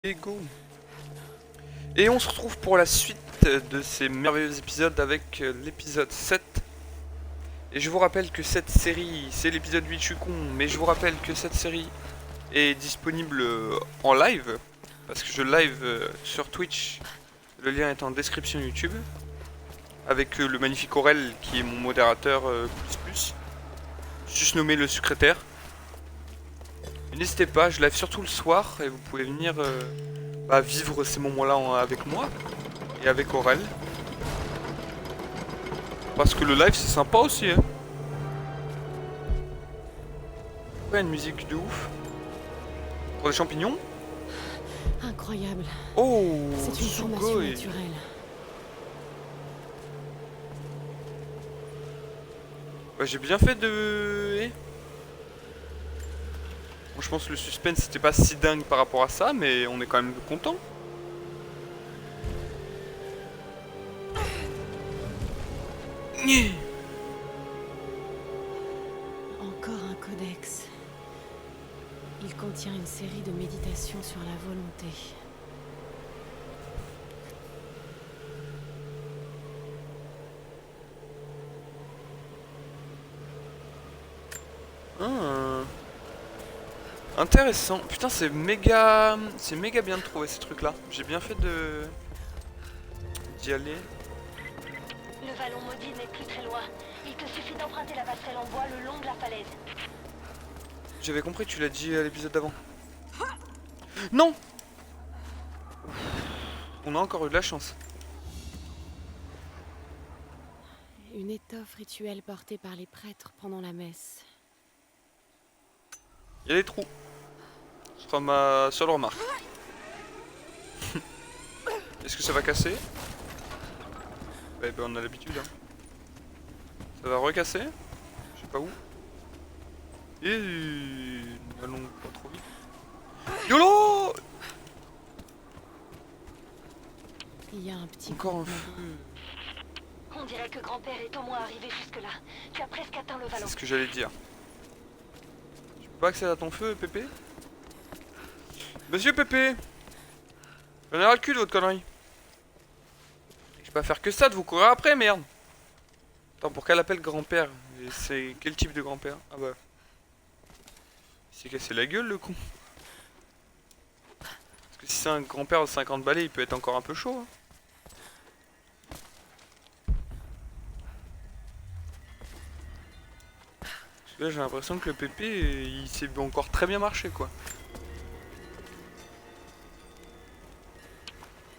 Et go. Et on se retrouve pour la suite de ces merveilleux épisodes avec l'épisode 7. Et je vous rappelle que cette série, c'est l'épisode 8, je suis con, mais je vous rappelle que cette série est disponible en live, parce que je live sur Twitch, le lien est en description YouTube, avec le magnifique Aurel qui est mon modérateur plus, juste nommé le secrétaire. N'hésitez pas, je live surtout le soir, et vous pouvez venir vivre ces moments-là avec moi. Et avec Aurel. Parce que le live c'est sympa aussi hein. Ouais, une musique de ouf. Pour des champignons. Incroyable. Oh, c'est une formation naturelle. Ouais, j'ai bien fait de... Bon, je pense que le suspense c'était pas si dingue par rapport à ça, mais on est quand même content. Encore un codex. Il contient une série de méditations sur la volonté. Ah. Intéressant. Putain, c'est méga bien de trouver ces trucs là. J'ai bien fait d'y aller. Le vallon maudit n'est plus très loin. Il te suffit d'emprunter la passerelle en bois le long de la falaise. J'avais compris, tu l'as dit à l'épisode d'avant. Non. On a encore eu de la chance. Une étoffe rituelle portée par les prêtres pendant la messe. Il y a des trous. Ce sera ma seule remarque. Est-ce que ça va casser? Ouais, ben on a l'habitude. Hein. Ça va recasser? Je sais pas où. Et allons pas trop vite. YOLO! Il y a un petit Encore un campement. feu. On dirait que grand-père est au moins arrivé jusque-là. Tu as presque atteint le vallon. C'est ce que j'allais dire. Tu peux pas accéder à ton feu, Pépé? Monsieur Pépé! J'en ai ras le cul de votre connerie. Je vais pas faire que ça de vous courir après, merde! Attends, pour qu'elle appelle grand-père? C'est quel type de grand-père? Ah bah. Il s'est cassé la gueule, le con. Parce que si c'est un grand-père de 50 balais, il peut être encore un peu chaud. Hein. Parce que là, j'ai l'impression que le Pépé, il s'est encore très bien marché, quoi.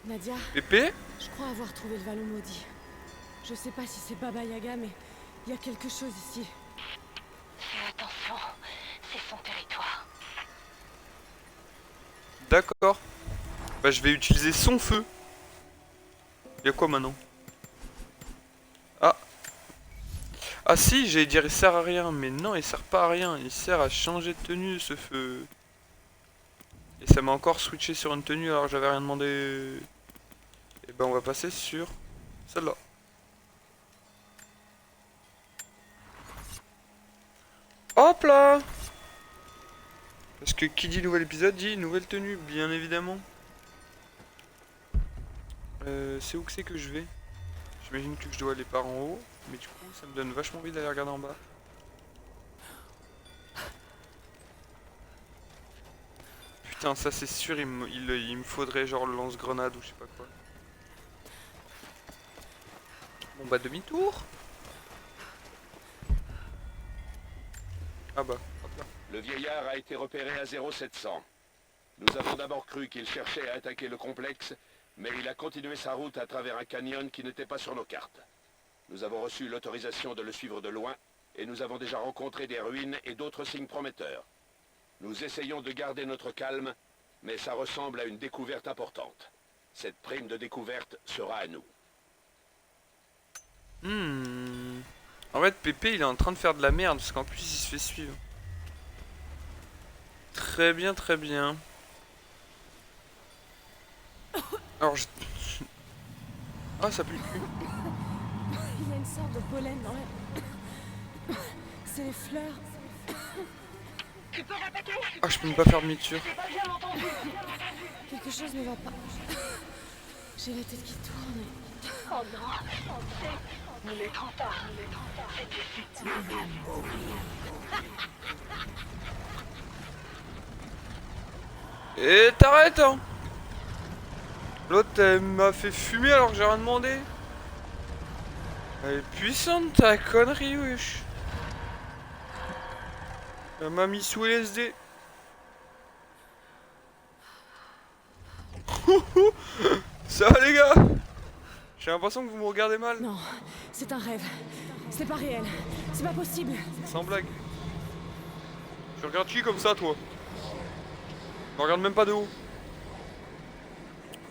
Nadia, Pépé? je crois avoir trouvé le vallon maudit. Je sais pas si c'est Baba Yaga, mais il y a quelque chose ici. Fais attention, c'est son territoire. D'accord. Bah, je vais utiliser son feu. Y'a quoi maintenant? Ah. Ah si, j'allais dire il sert à rien, mais non, il sert pas à rien. Il sert à changer de tenue, ce feu. Et ça m'a encore switché sur une tenue alors que j'avais rien demandé. Et ben on va passer sur celle-là. Hop là! Parce que qui dit nouvel épisode dit nouvelle tenue, bien évidemment. C'est où que c'est que je vais? J'imagine que je dois aller par en haut, mais du coup ça me donne vachement envie d'aller regarder en bas. Putain, ça c'est sûr, il me faudrait genre le lance-grenade ou je sais pas quoi. Bon bah demi-tour. Ah bah, hop là. Le vieillard a été repéré à 0700. Nous avons d'abord cru qu'il cherchait à attaquer le complexe, mais il a continué sa route à travers un canyon qui n'était pas sur nos cartes. Nous avons reçu l'autorisation de le suivre de loin, et nous avons déjà rencontré des ruines et d'autres signes prometteurs. Nous essayons de garder notre calme, mais ça ressemble à une découverte importante. Cette prime de découverte sera à nous. En fait, Pépé il est en train de faire de la merde parce qu'en plus il se fait suivre. Très bien, très bien. Alors je... Ah, ça pue le cul. Il y a une sorte de pollen dans l'air. C'est les fleurs. Tu peux répéter? Ah, je peux même pas faire demi-tour. J'ai pas bien entendu. Quelque chose ne va pas. J'ai la tête qui tourne. Oh non, ne les trompe pas. C'est des Et t'arrêtes, hein. L'autre, elle m'a fait fumer alors que j'ai rien demandé. Elle est puissante ta connerie, wesh. Elle m'a mis sous LSD. Ça va les gars? J'ai l'impression que vous me regardez mal. Non, c'est un rêve. C'est pas réel. C'est pas possible. Sans blague. Tu regardes qui comme ça, toi? Ne regarde même pas de haut.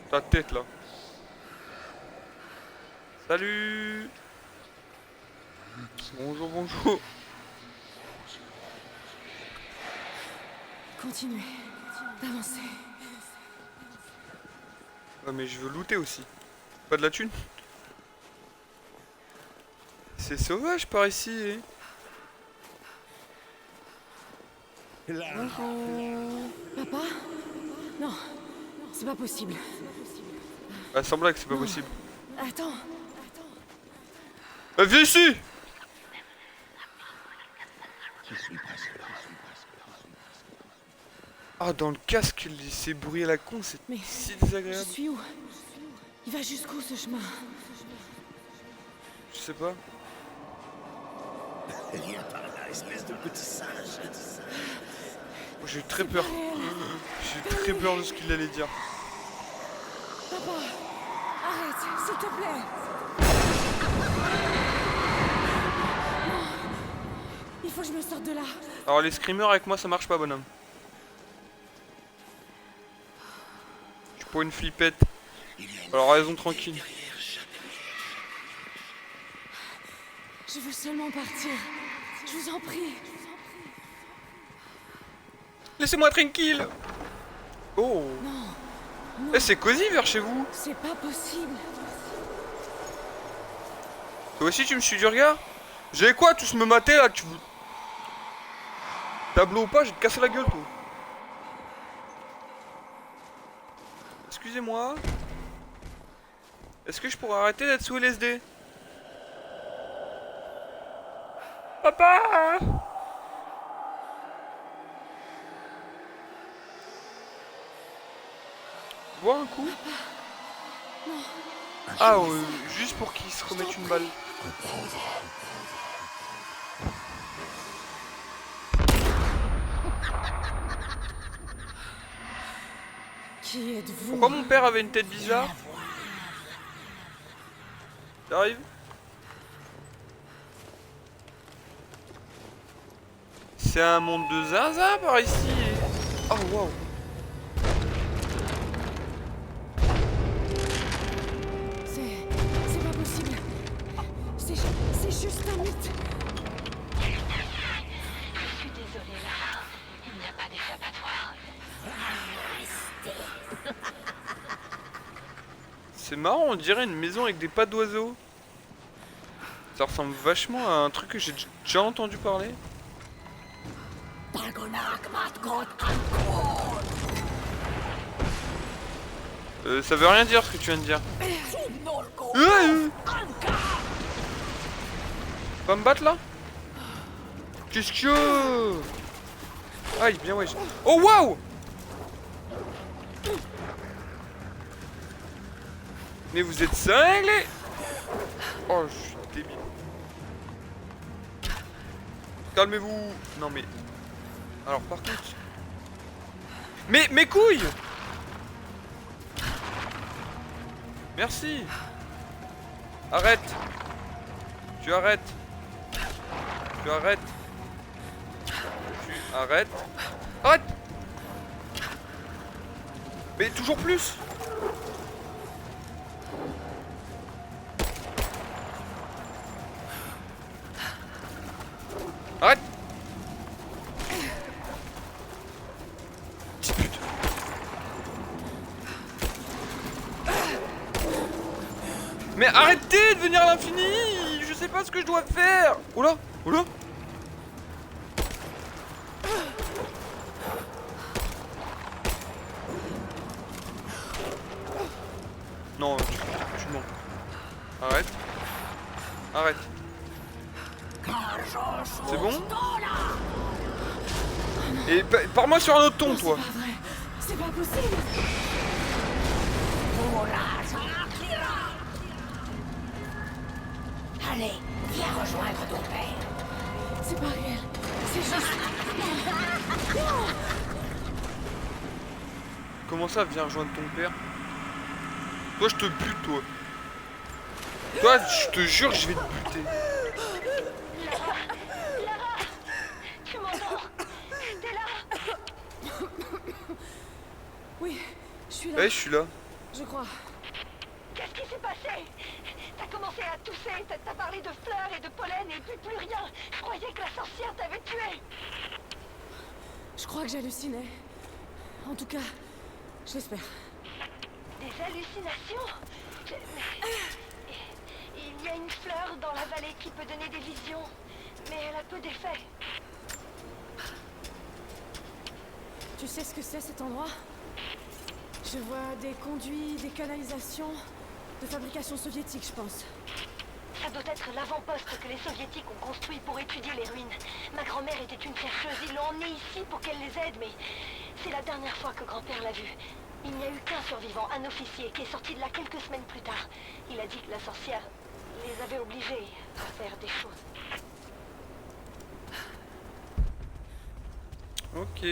Ta tête là. Salut. Bonjour, bonjour. Continuez d'avancer. Ouais, mais je veux looter aussi. Pas de la thune. C'est sauvage par ici. Hein. Papa? Non, c'est pas possible. Ah, sans blague, c'est pas possible. Attends. Viens ici! Ah, dans le casque, ces bruits à la con, c'est Mais si je désagréable. suis où? Il va jusqu'où ce chemin? Je sais pas. Oh, j'ai eu très peur. J'ai eu très peur de ce qu'il allait dire. Papa, arrête, s'il te plaît. Non. Il faut que je me sorte de là. Alors les screamers avec moi ça marche pas, bonhomme. Je suis pas une flippette. Alors raison tranquille. Je veux seulement partir. Je vous en prie. Laissez-moi tranquille. Oh. Non, Eh, c'est cosy vers chez vous. c'est pas possible. Toi aussi tu me suis du regard? J'ai quoi tous me mater là? Tu veux... Tableau ou pas, je vais te casser la gueule toi. Excusez-moi. Est-ce que je pourrais arrêter d'être sous LSD? Papa! Bois un coup. Ah, juste pour qu'il se remette une balle. Qui êtes-vous? Pourquoi mon père avait une tête bizarre? J'arrive. C'est un monde de zinzin par ici. Oh waouh. C'est pas possible. C'est juste un mythe. Je suis désolée là. Il n'y a pas d'échappatoire. C'est marrant, on dirait une maison avec des pattes d'oiseaux. Ça ressemble vachement à un truc que j'ai déjà entendu parler. Ça veut rien dire ce que tu viens de dire. Pas me battre là? Qu'est-ce que... Aïe, bien ouais. Oh waouh! Mais vous êtes cinglés! Oh, je suis débile. Calmez-vous! Non mais... Alors par contre... Mais mes couilles! Merci! Arrête! Tu arrêtes! Tu arrêtes! Tu arrêtes! Arrête! Mais toujours plus! Arrête! Petite pute! Mais arrêtez de venir à l'infini! Je sais pas ce que je dois faire! Oula! Oula! Non, tu mens. Arrête. Arrête. C'est bon? Et parle-moi sur un autre ton, toi. C'est pas vrai. C'est pas possible. Allez, viens rejoindre ton père. C'est pas réel. C'est juste. Comment ça, viens rejoindre ton père? Toi, je te bute, toi. Toi, je te jure, je vais te buter. Lara, tu m'entends? T'es là? Oui, je suis là. Ouais, je suis là. Je crois. Qu'est-ce qui s'est passé? T'as commencé à tousser, t'as parlé de fleurs et de pollen et puis plus rien. Je croyais que la sorcière t'avait tué. Je crois que j'hallucinais. En tout cas, je l'espère. Des hallucinations? Il y a une fleur dans la vallée qui peut donner des visions, mais elle a peu d'effet. Tu sais ce que c'est cet endroit? Je vois des conduits, des canalisations, de fabrication soviétique, je pense. Ça doit être l'avant-poste que les soviétiques ont construit pour étudier les ruines. Ma grand-mère était une chercheuse, ils l'ont emmenée ici pour qu'elle les aide, mais c'est la dernière fois que grand-père l'a vue. Il n'y a eu qu'un survivant, un officier, qui est sorti de là quelques semaines plus tard. Il a dit que la sorcière les avait obligés à faire des choses. Ok.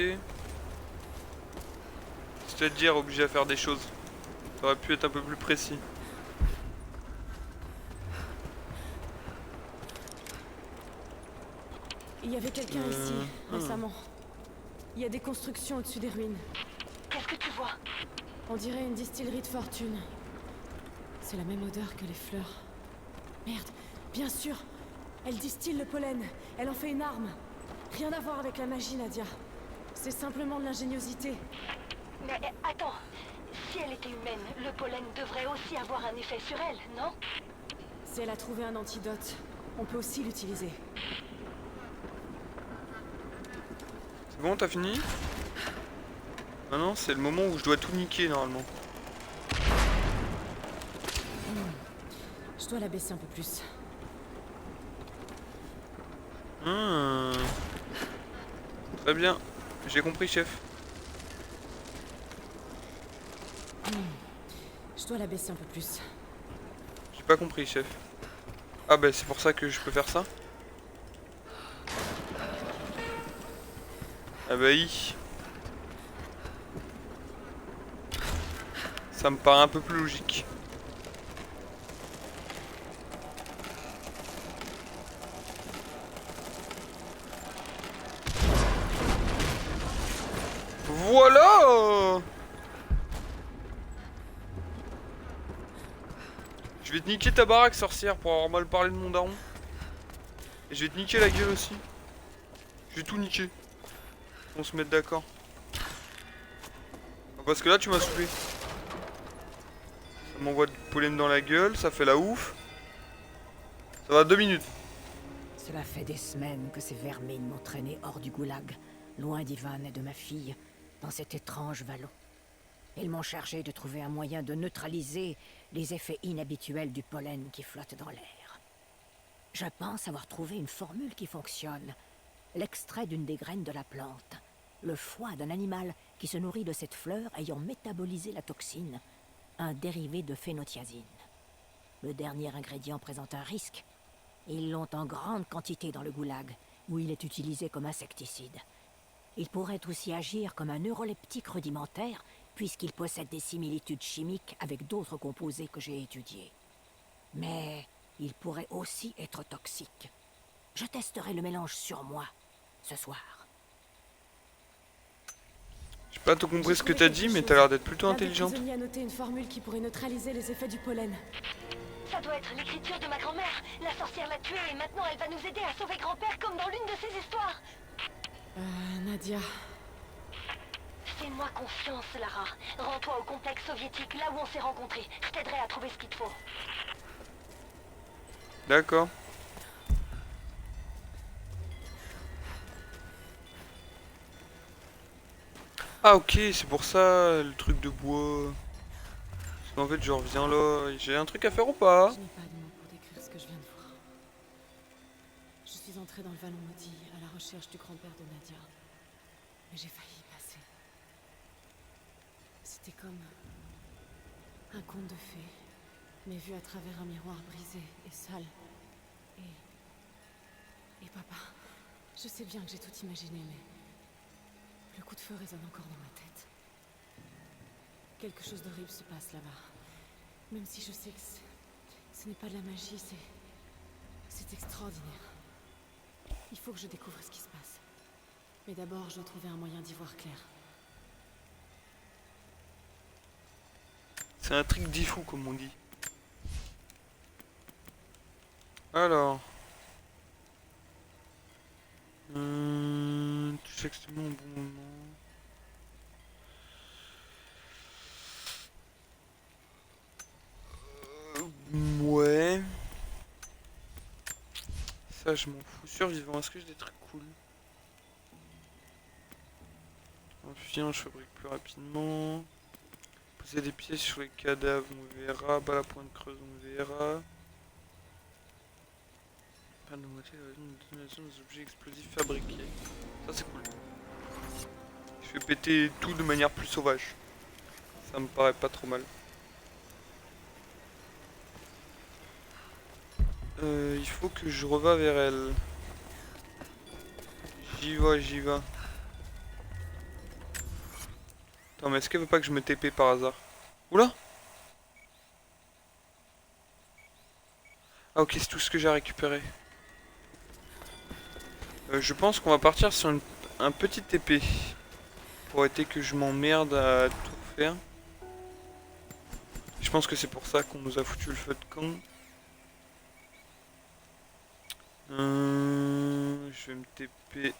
C'est-à-dire obligé à faire des choses. Ça aurait pu être un peu plus précis. Il y avait quelqu'un ici, récemment. Il y a des constructions au-dessus des ruines. Qu'est-ce que tu vois? On dirait une distillerie de fortune. C'est la même odeur que les fleurs. Merde, bien sûr. Elle distille le pollen. Elle en fait une arme. Rien à voir avec la magie, Nadia. C'est simplement de l'ingéniosité. Mais attends, si elle était humaine, le pollen devrait aussi avoir un effet sur elle, non? Si elle a trouvé un antidote, on peut aussi l'utiliser. C'est bon, t'as fini? Maintenant, c'est le moment où je dois tout niquer normalement. Je dois la baisser un peu plus. Très bien, j'ai compris, chef. Je dois la baisser un peu plus. J'ai pas compris, chef. Ah bah c'est pour ça que je peux faire ça. Ah bah oui. Ça me paraît un peu plus logique. Voilà. Je vais te niquer ta baraque, sorcière, pour avoir mal parlé de mon daron. Et je vais te niquer la gueule aussi. Je vais tout niquer. On se mette d'accord. Parce que là, tu m'as saoulé. Ça m'envoie du pollen dans la gueule, ça fait la ouf. Ça va 2 minutes. Cela fait des semaines que ces vermines m'ont traîné hors du goulag, loin d'Ivan et de ma fille, dans cet étrange vallon. Ils m'ont chargé de trouver un moyen de neutraliser les effets inhabituels du pollen qui flotte dans l'air. Je pense avoir trouvé une formule qui fonctionne. L'extrait d'une des graines de la plante. Le foie d'un animal qui se nourrit de cette fleur ayant métabolisé la toxine. Un dérivé de phénothiazine. Le dernier ingrédient présente un risque. Ils l'ont en grande quantité dans le goulag, où il est utilisé comme insecticide. Il pourrait aussi agir comme un neuroleptique rudimentaire, puisqu'il possède des similitudes chimiques avec d'autres composés que j'ai étudiés. Mais il pourrait aussi être toxique. Je testerai le mélange sur moi, ce soir. J'ai pas tout compris ce que t'as dit, mais t'as l'air d'être plutôt intelligente. Le prisonnier a noté une formule qui pourrait neutraliser les effets du pollen. Ça doit être l'écriture de ma grand-mère. La sorcière l'a tuée et maintenant elle va nous aider à sauver grand-père comme dans l'une de ses histoires. Nadia. Fais-moi confiance, Lara. Rends-toi au complexe soviétique, là où on s'est rencontrés. Je t'aiderai à trouver ce qu'il te faut. D'accord. Ah ok, c'est pour ça le truc de bois. qu'en fait je reviens là, j'ai un truc à faire ou pas? Je n'ai pas de mots pour décrire ce que je viens de voir. Je suis entrée dans le vallon maudit à la recherche du grand-père de Nadia. Mais j'ai failli y passer. C'était comme un conte de fées, mais vu à travers un miroir brisé et sale. Et papa, je sais bien que j'ai tout imaginé, mais le coup de feu résonne encore dans ma tête. Quelque chose d'horrible se passe là-bas. Même si je sais que ce n'est pas de la magie, c'est extraordinaire. Il faut que je découvre ce qui se passe. Mais d'abord, je dois trouver un moyen d'y voir clair. C'est un truc d'ifou comme on dit. Alors. Tu sais que c'était mon bon moment. Ouais. Ça, je m'en fous. Survivant, est-ce que j'ai des trucs cool? Viens, je fabrique plus rapidement. Poser des pièces sur les cadavres, on verra. Bas la pointe creuse, on verra. Pas de moitié de détonation des objets explosifs fabriqués. Ça, c'est cool. Je vais péter tout de manière plus sauvage. Ça me paraît pas trop mal. Il faut que je reva vers elle. J'y vais, j'y vais. Attends, mais est-ce qu'elle veut pas que je me TP par hasard? Oula! Ah ok, c'est tout ce que j'ai récupéré. Je pense qu'on va partir sur un petit TP. Pour éviter que je m'emmerde à tout faire. Je pense que c'est pour ça qu'on nous a foutu le feu de camp. Je vais me TP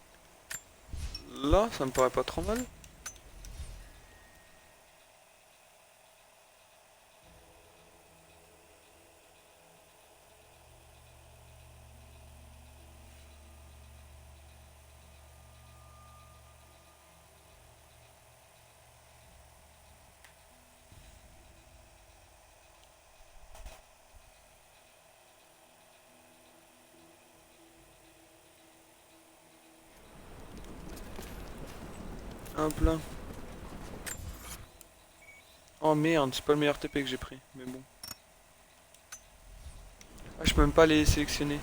là, ça me paraît pas trop mal. Hop là. Oh merde, c'est pas le meilleur TP que j'ai pris, mais bon. Ah, je peux même pas les sélectionner.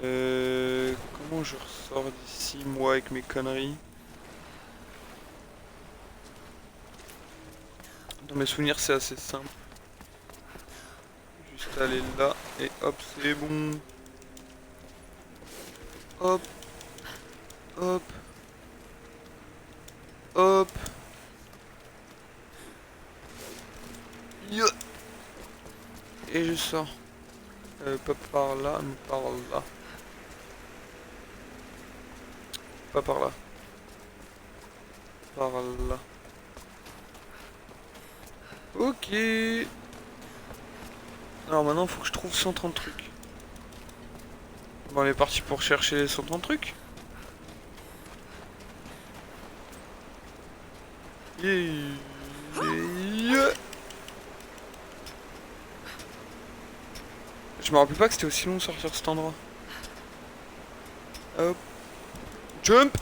Comment je ressors d'ici, moi, avec mes conneries? Dans mes souvenirs, c'est assez simple. Juste aller là, et hop, c'est bon. Hop. Hop. Hop. Yeah. Et je sors. Pas par là, mais par là. Pas par là. Par là. Ok. Alors maintenant, faut que je trouve 130 trucs. Bon, on est parti pour chercher les 130 trucs. Yeah. Je me rappelle pas que c'était aussi long de sortir de cet endroit. Hop. Jump.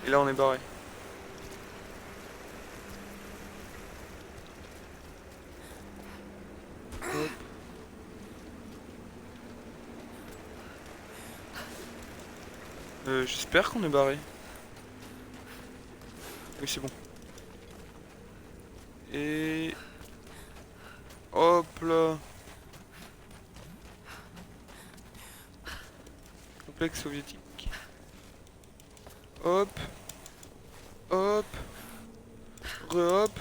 Et là on est barré. Hop. J'espère qu'on est barré. Oui, c'est bon. Et... hop là. Complexe soviétique. Hop. Hop. Re-hop.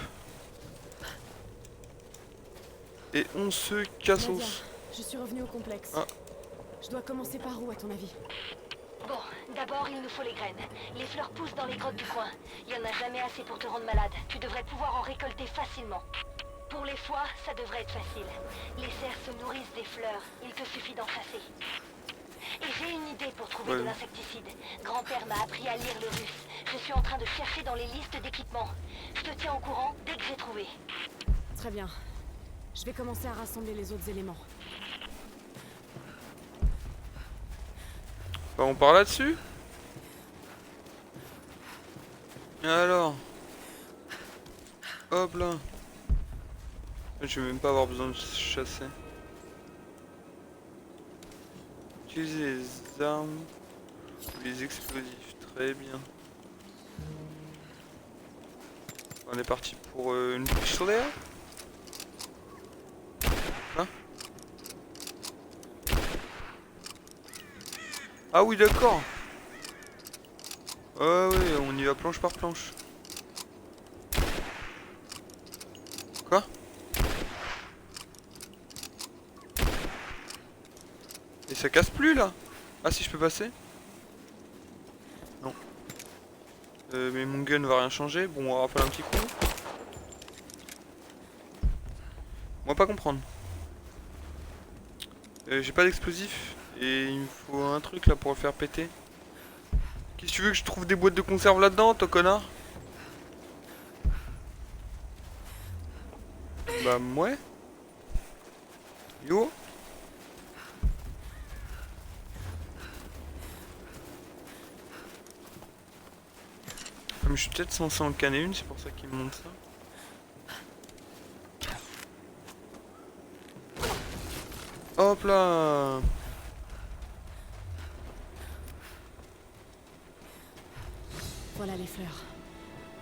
Et on se casse. Nadia, je suis revenue au complexe. Ah. Je dois commencer par où, à ton avis? Bon, d'abord, il nous faut les graines. Les fleurs poussent dans les grottes du coin. Il y en a jamais assez pour te rendre malade. Tu devrais pouvoir en récolter facilement. Pour les foies, ça devrait être facile. Les cerfs se nourrissent des fleurs. Il te suffit d'en chasser. Et j'ai une idée pour trouver de l'insecticide. Grand-père m'a appris à lire le russe. Je suis en train de chercher dans les listes d'équipements. Je te tiens au courant retrouver. Très bien. Je vais commencer à rassembler les autres éléments. Bah, on part là-dessus. Alors. Hop là. Je vais même pas avoir besoin de chasser. Utiliser les armes ou les explosifs. Très bien. On est parti pour une bouche solaire. Là. Ah oui, d'accord. Ah oui, on y va planche par planche. Quoi? Et ça casse plus là? Ah si, je peux passer? Non. Mais mon gun va rien changer. Bon, on va faire un petit coup. On va pas comprendre. J'ai pas d'explosif. Et il me faut un truc là pour le faire péter. Qu'est-ce que tu veux que je trouve des boîtes de conserve là-dedans, toi connard? Bah ouais. Yo. Comme je suis peut-être censé en canner une, c'est pour ça qu'il me montre ça. Hop là. Voilà les fleurs.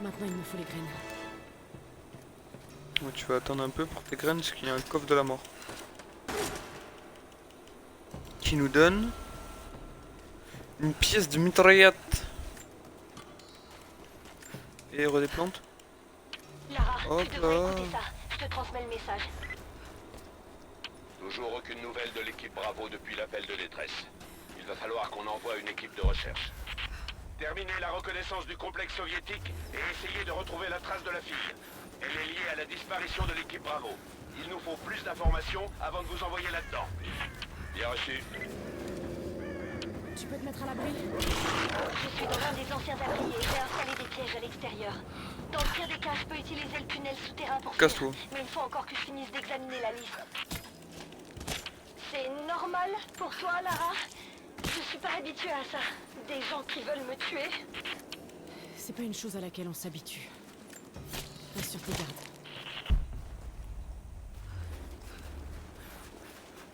Maintenant, il me faut les graines. Ouais, tu vas attendre un peu pour tes graines parce qu'il y a un coffre de la mort. Qui nous donne une pièce de mitraillette. Et redéplantes. Lara, Hop tu devrais là. écouter ça. Je te transmets le message. Toujours aucune nouvelle de l'équipe Bravo depuis l'appel de détresse. Il va falloir qu'on envoie une équipe de recherche. Terminez la reconnaissance du complexe soviétique et essayez de retrouver la trace de la fille. Elle est liée à la disparition de l'équipe Bravo. Il nous faut plus d'informations avant de vous envoyer là-dedans. Bien reçu. Tu peux te mettre à l'abri? Je suis dans l'un des anciens abris et j'ai installé des pièges à l'extérieur. Dans le pire des cas, je peux utiliser le tunnel souterrain pour fuir. Casse-toi. Mais il faut encore que je finisse d'examiner la liste. C'est normal pour toi, Lara? Je suis pas habituée à ça. Des gens qui veulent me tuer. C'est pas une chose à laquelle on s'habitue. Reste sur tes gardes.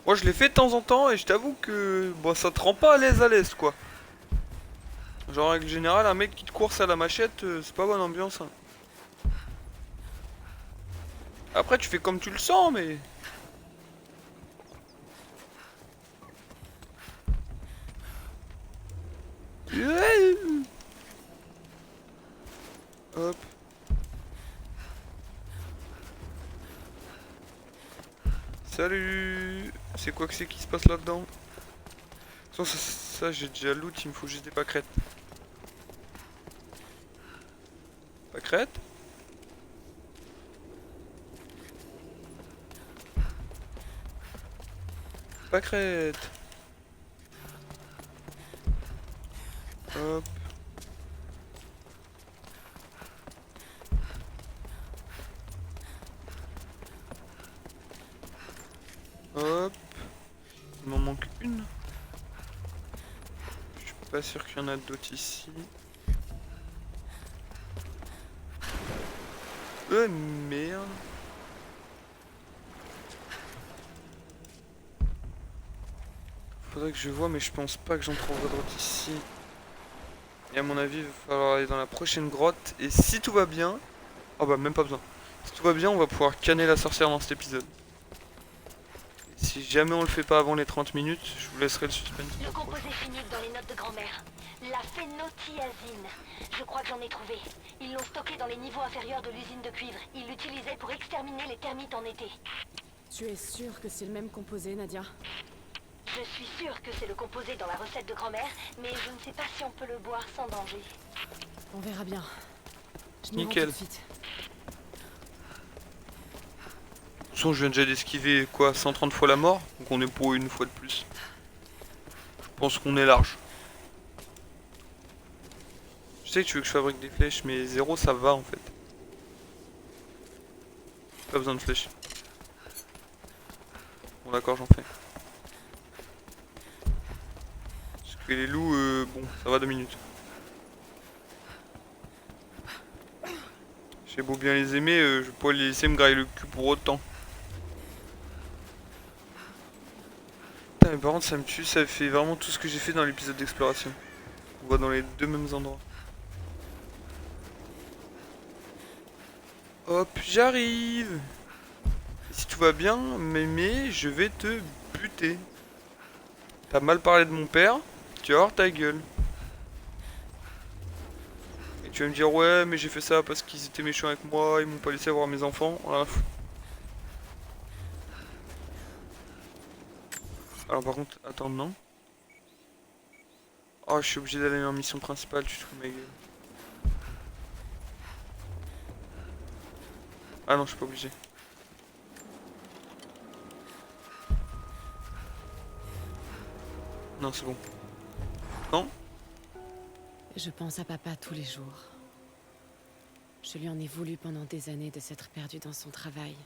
Moi je l'ai fait de temps en temps et je t'avoue que bon, ça te rend pas à l'aise quoi. Genre en règle générale, un mec qui te course à la machette, c'est pas bonne ambiance. Hein. Après tu fais comme tu le sens mais... Hop. Salut. C'est quoi que c'est qui se passe là-dedans? Ça j'ai déjà loot, il me faut juste des pâquerettes. Pâquerettes? Pâquerettes. Hop. Hop. Il m'en manque une. Je suis pas sûr qu'il y en a d'autres ici. Merde. Faudrait que je vois mais je pense pas que j'en trouverai d'autres ici. Et à mon avis il va falloir aller dans la prochaine grotte. Et si tout va bien... Oh bah même pas besoin. Si tout va bien on va pouvoir canner la sorcière dans cet épisode. Si jamais on le fait pas avant les 30 minutes, je vous laisserai le suspense. Le composé chimique dans les notes de grand-mère. La phénothiazine. Je crois que j'en ai trouvé. Ils l'ont stocké dans les niveaux inférieurs de l'usine de cuivre. Ils l'utilisaient pour exterminer les termites en été. Tu es sûre que c'est le même composé, Nadia? Je suis sûre que c'est le composé dans la recette de grand-mère, mais je ne sais pas si on peut le boire sans danger. On verra bien. Je m'y rends Nickel. tout de suite. De toute façon, je viens déjà d'esquiver quoi 130 fois la mort, donc on est pour une fois de plus. Je pense qu'on est large. Je sais que tu veux que je fabrique des flèches, mais 0 ça va en fait. Pas besoin de flèches. Bon d'accord, j'en fais. Parce que les loups, bon, ça va 2 minutes. J'ai beau bien les aimer, je vais pas les laisser me grailler le cul pour autant. Putain, mais par contre ça me tue, ça fait vraiment tout ce que j'ai fait dans l'épisode d'exploration. On va dans les 2 mêmes endroits. Hop, j'arrive. Si tout va bien, mémé, je vais te buter. T'as mal parlé de mon père, tu vas avoir ta gueule. Et tu vas me dire, ouais, mais j'ai fait ça parce qu'ils étaient méchants avec moi, ils m'ont pas laissé avoir mes enfants. Voilà. Alors par contre, attends, non. Oh, je suis obligé d'aller en mission principale, tu te fous de ma gueule. Ah non, je suis pas obligé. Non, c'est bon. Non? Je pense à papa tous les jours. Je lui en ai voulu pendant des années de s'être perdu dans son travail,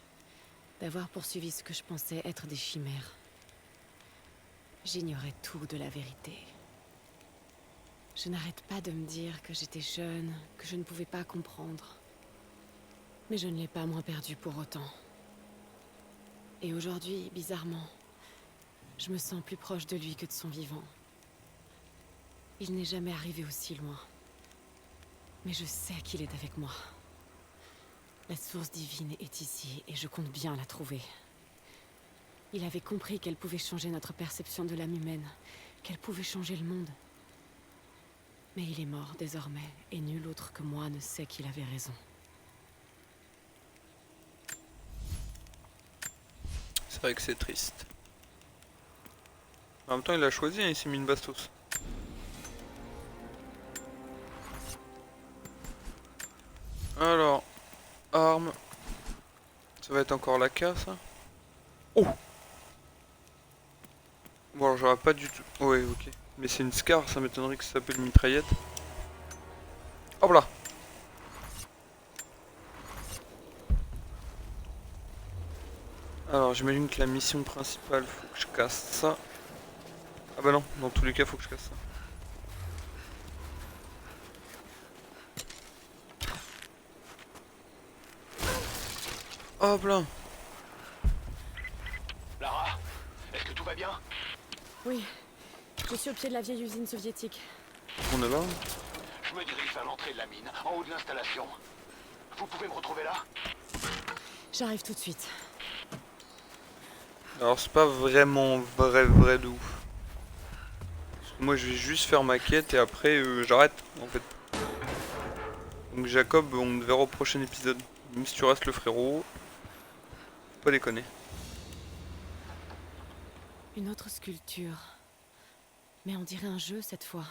d'avoir poursuivi ce que je pensais être des chimères. J'ignorais tout de la vérité. Je n'arrête pas de me dire que j'étais jeune, que je ne pouvais pas comprendre. Mais je ne l'ai pas moins perdu pour autant. Et aujourd'hui, bizarrement, je me sens plus proche de lui que de son vivant. Il n'est jamais arrivé aussi loin. Mais je sais qu'il est avec moi. La source divine est ici et je compte bien la trouver. Il avait compris qu'elle pouvait changer notre perception de l'âme humaine, qu'elle pouvait changer le monde. Mais il est mort désormais et nul autre que moi ne sait qu'il avait raison. C'est vrai que c'est triste. En même temps, il a choisi, hein, il s'est mis une bastos. Alors, arme. Ça va être encore la K, ça. Oh! Bon, alors j'aurais pas du tout. Ouais, ok. Mais c'est une Scar, ça m'étonnerait que ça s'appelle une mitraillette. Hop là! Alors, j'imagine que la mission principale, faut que je casse ça. Ah bah non, dans tous les cas, faut que je casse ça. Hop là! Lara, est-ce que tout va bien? Oui, je suis au pied de la vieille usine soviétique. On est là? Je me dirige vers l'entrée de la mine, en haut de l'installation. Vous pouvez me retrouver là? J'arrive tout de suite. Alors c'est pas vraiment vrai de ouf. Parce que moi je vais juste faire ma quête et après j'arrête en fait. Donc Jacob, on te verra au prochain épisode. Même si tu restes le frérot, faut pas déconner. Une autre sculpture. Mais on dirait un jeu cette fois.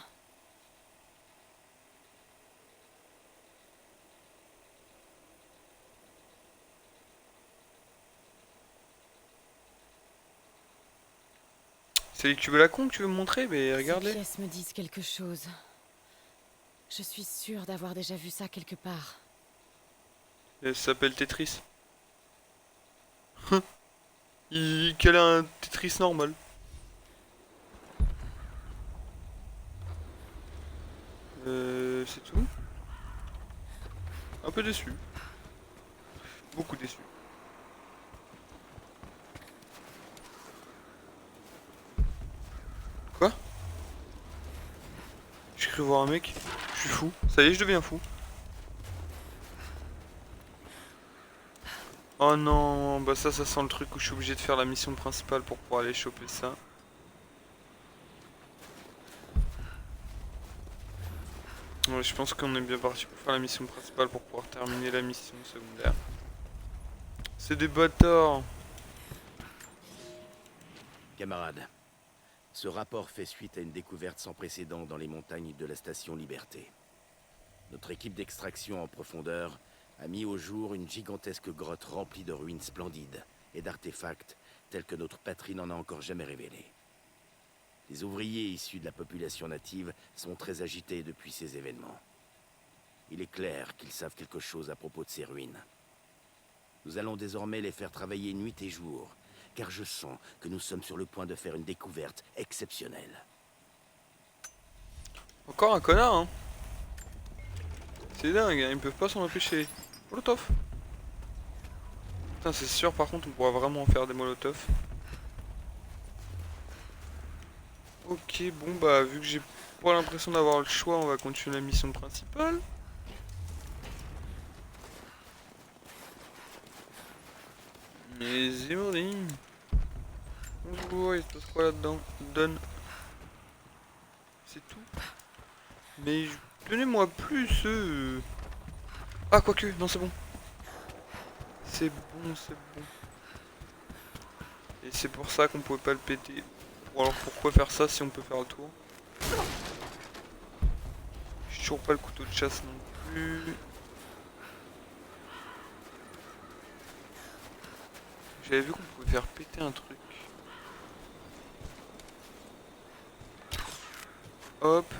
C'est les cubes à la con que tu veux me montrer, mais Ces regarde-les. pièces me disent quelque chose. Je suis sûre d'avoir déjà vu ça quelque part. Ça s'appelle Tetris. Quel est un Tetris normal. C'est tout. Un peu déçu. Beaucoup déçu. Quoi? J'ai cru voir un mec. Je suis fou. Ça y est, je deviens fou. Oh non, bah ça sent le truc où je suis obligé de faire la mission principale pour pouvoir aller choper ça. Ouais, je pense qu'on est bien parti pour faire la mission principale pour pouvoir terminer la mission secondaire. C'est des bâtards. Camarades, ce rapport fait suite à une découverte sans précédent dans les montagnes de la station Liberté. Notre équipe d'extraction en profondeur a mis au jour une gigantesque grotte remplie de ruines splendides et d'artefacts tels que notre patrie n'en a encore jamais révélé. Les ouvriers issus de la population native sont très agités depuis ces événements. Il est clair qu'ils savent quelque chose à propos de ces ruines. Nous allons désormais les faire travailler nuit et jour, car je sens que nous sommes sur le point de faire une découverte exceptionnelle. Encore un connard, hein. C'est dingue, hein, ils peuvent pas s'en empêcher. Molotov. Putain, c'est sûr, par contre, on pourra vraiment faire des molotovs. Ok, bon, bah, vu que j'ai pas l'impression d'avoir le choix, on va continuer la mission principale. Mais Zimmerling. Bonjour, il se passe quoi là-dedans? Donne. C'est tout. Mais donnez-moi plus. Ah, quoique, non, c'est bon. C'est bon, c'est bon. Et c'est pour ça qu'on pouvait pas le péter. Ou alors pourquoi faire ça si on peut faire le tour? J'ai toujours pas le couteau de chasse non plus. J'avais vu qu'on pouvait faire péter un truc. Hop.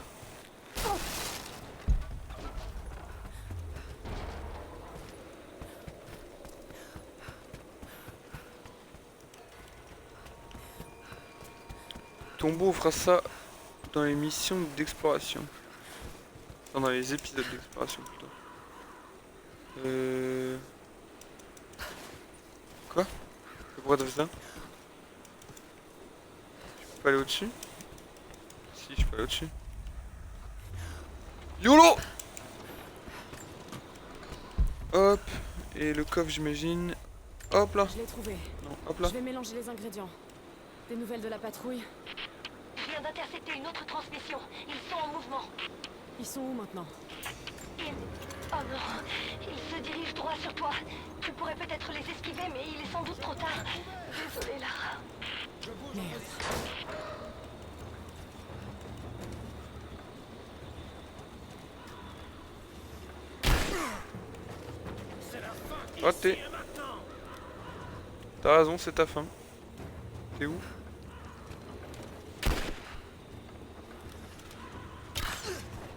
Tombeau fera ça dans les missions d'exploration. Enfin, dans les épisodes d'exploration plutôt. Quoi? Pourquoi t'as fait ça? Je peux pas aller au-dessus? Si, je peux aller au-dessus. YOLO! Hop. Et le coffre, j'imagine. Hop là. Je l'ai trouvé. Non, hop là. Je vais mélanger les ingrédients. Des nouvelles de la patrouille? Je viens d'intercepter une autre transmission. Ils sont en mouvement. Ils sont où maintenant? Oh non, ils se dirigent droit sur toi. Tu pourrais peut-être les esquiver, mais il est sans doute trop tard. Désolé, Lara. Merde. Raté. T'as raison, c'est ta fin. T'es où?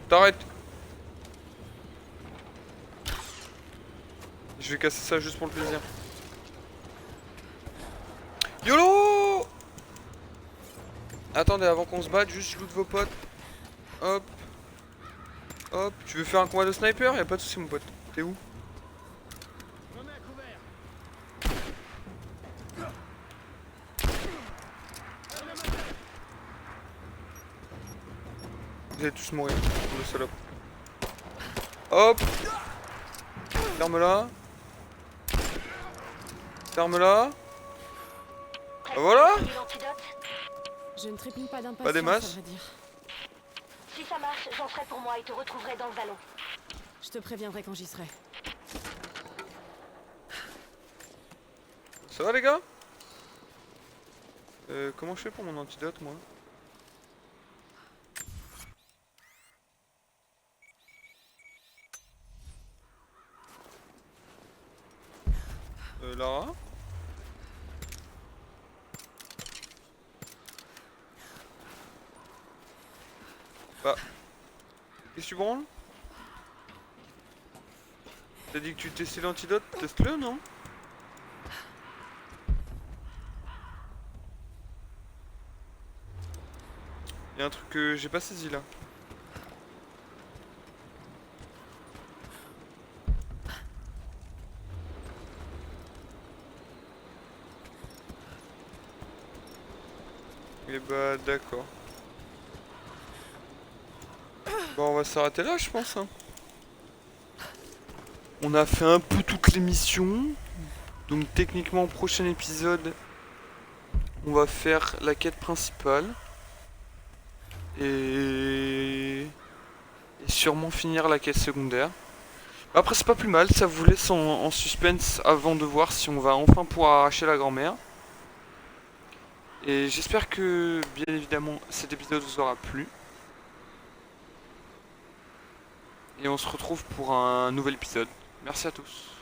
T'arrêtes. Je vais casser ça juste pour le plaisir. YOLO! Attendez, avant qu'on se batte, juste je loot vos potes. Hop. Hop. Tu veux faire un combat de sniper? Y'a pas de soucis, mon pote. T'es où? Vous allez tous mourir, le salope. Hop. Ferme-la. Ferme-la. Bah voilà. Je ne trépigne pas d'impatience, Pas des masses. à vrai dire. Si ça marche, j'en ferai pour moi et te retrouverai dans le vallon. Je te préviendrai quand j'y serai. Ça va les gars? Comment je fais pour mon antidote moi? Lara? Bah. Qu'est-ce que tu branles? T'as dit que tu testais l'antidote? Teste-le, non? Y'a un truc que j'ai pas saisi là. Et bah d'accord. Bon, on va s'arrêter là je pense hein. On a fait un peu toutes les missions. Donc techniquement prochain épisode on va faire la quête principale. Et sûrement finir la quête secondaire. Après c'est pas plus mal, ça vous laisse en suspense avant de voir si on va enfin pouvoir arracher la grand-mère. Et j'espère que, bien évidemment, cet épisode vous aura plu. Et on se retrouve pour un nouvel épisode. Merci à tous.